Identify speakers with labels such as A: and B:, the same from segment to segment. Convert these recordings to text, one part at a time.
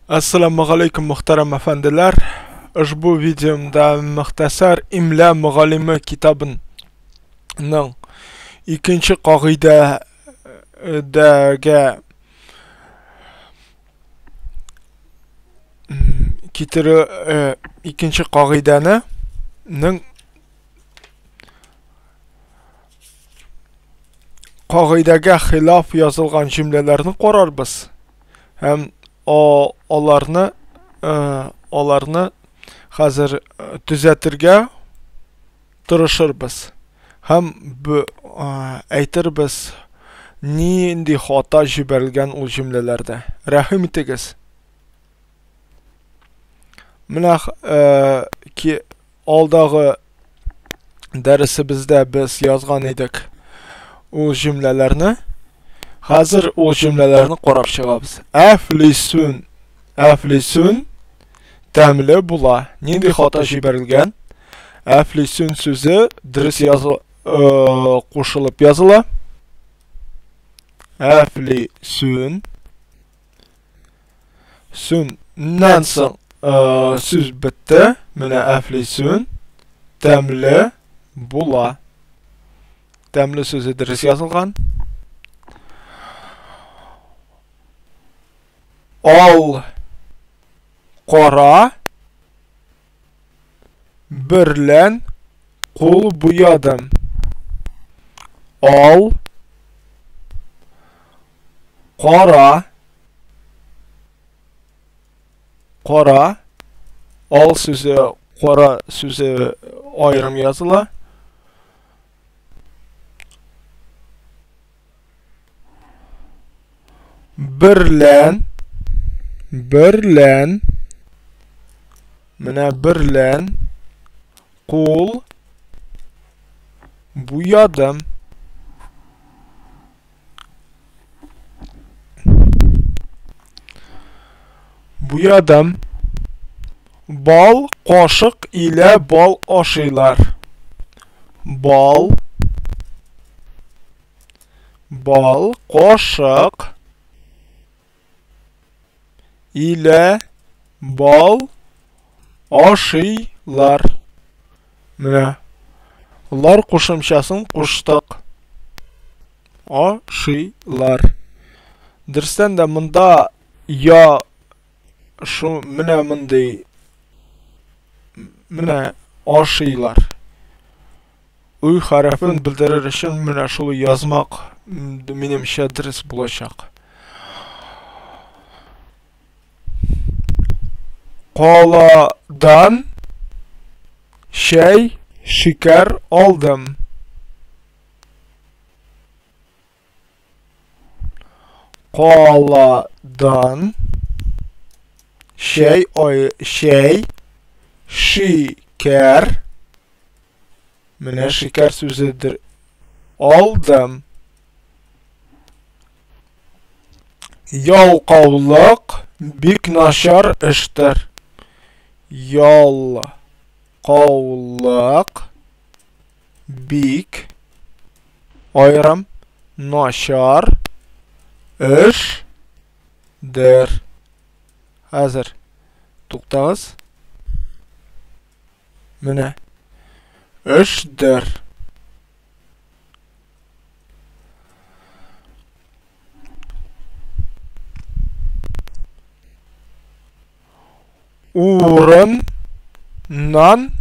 A: Assalomu alaykum muhtaram afandilar. Ushbu videomda muxtasar imla muallimi kitobining ikkinchi qoidaga ikkinchi qoidaga xilof yozilgan jumlalarni ko'rarmiz. Hem olarni hozir tuzatirga tirishirmiz. Hem bu aytirmiz nindi xato jiberilgan u jumlalarda. Rahim etigiz. Mana ki oldagi darsimizda biz yozgan edik u jumlalarni. Hazır o cümlelerini qarab chiqamiz. Aflisun tamli bula. Nindi xato jiberilgan? Aflisun so'zi durust qo'shilib yozila. Aflisun sundan so'ng so'z bitti. Mana aflisun tamli bula. Tamli so'zi durust yozilgan. Al qora birlen qo'l buyadım. Al qora al so'zi qora so'zi ayrim yozila. Birlen mana birlen qo'l buyadım. Bal qoshiq ile bal oshiylar. Bal qoshiq ile bal oshiylar. Mana ular qo'shimchasin qo'shdik. Oshiylar. Darsdan da bunda ya shu mana bunday mana oshiylar. Uy harfini bildirir uchun mana shu yozmoq menimcha durust bo'lacak. Qoladan şeker aldım. Qoladan şeker mana şeker so'zidir. Aldım. Yalqovliq bik nashar ishdir. Yalqovliq bik ayrim nashar ishdir. Hazır to'xtamiz. Mana ishdir. O'rindan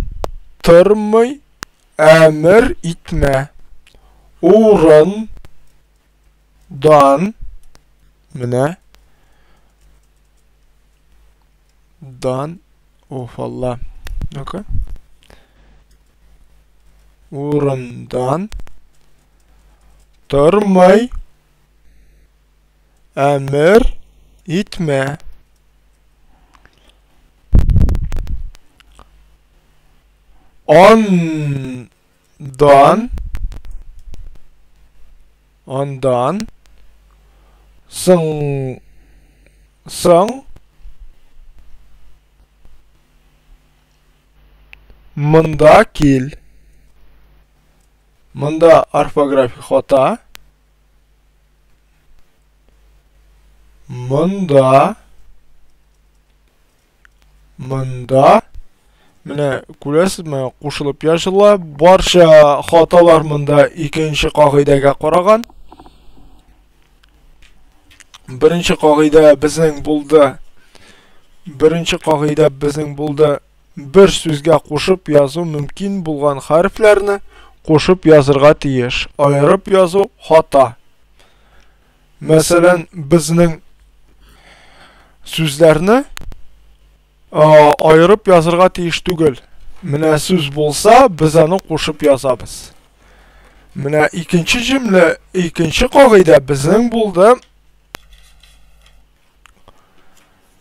A: turmay amir etme. O'rindan mana Allah. Okay. O'rindan turmay amir etme. Ondan so'ng munda kel. Munda ortografik xato. Munda Монда менә күрәсезме, кушылып языла. Барча хаталар монда икенче кагыйдәгә караган. Беренче кагыйдә безнең булды. Бер сүзгә кушып язу мөмкин булган хәрефләрне кушып язырга тиеш. Аерып язу хата. Мәсәлән, безнең сүзләрне аерып язырга тиеш түгел. Менә сүз булса, без аны кушып язабыз. Менә икенче җөмлә, икенче кагыйдә безнең булды.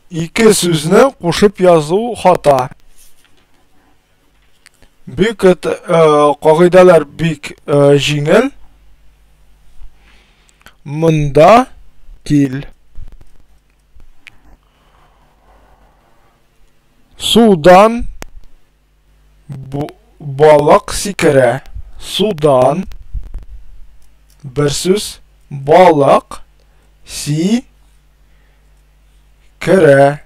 A: Ике сүзне кушып язу хата. Бик кагыйдәләр бик җиңел. Монда кил. Судан балык сикерә. Судан бер сүз, балык керә.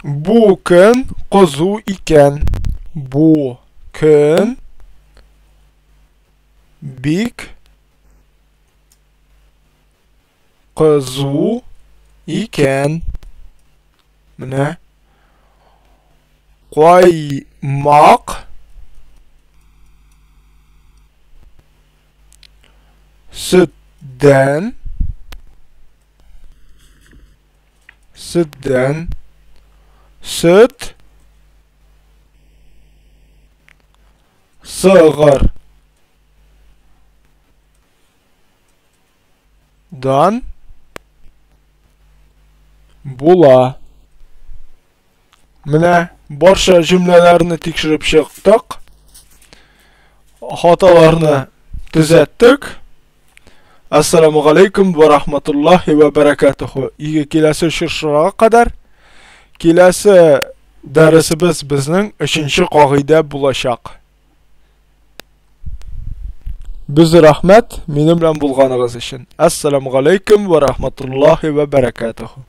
A: Бу көн кызу икән. Бу көн бик кызу икән. Менә каймак сөттән сөт сыгыр дан була. Менә барча җөмләләрне тикшереп чыктык. Хаталарны төзәттек. Ассаламу алейкум ва рахматуллахи ва баракатуху. Киләсе очрашуга кадәр киләсе дәресебез безнең 3нче кагыйдә булачак. Без рәхмәт минем белән булганыгыз өчен. Ассаламу алейкум ва рахматуллахи ва баракатуху.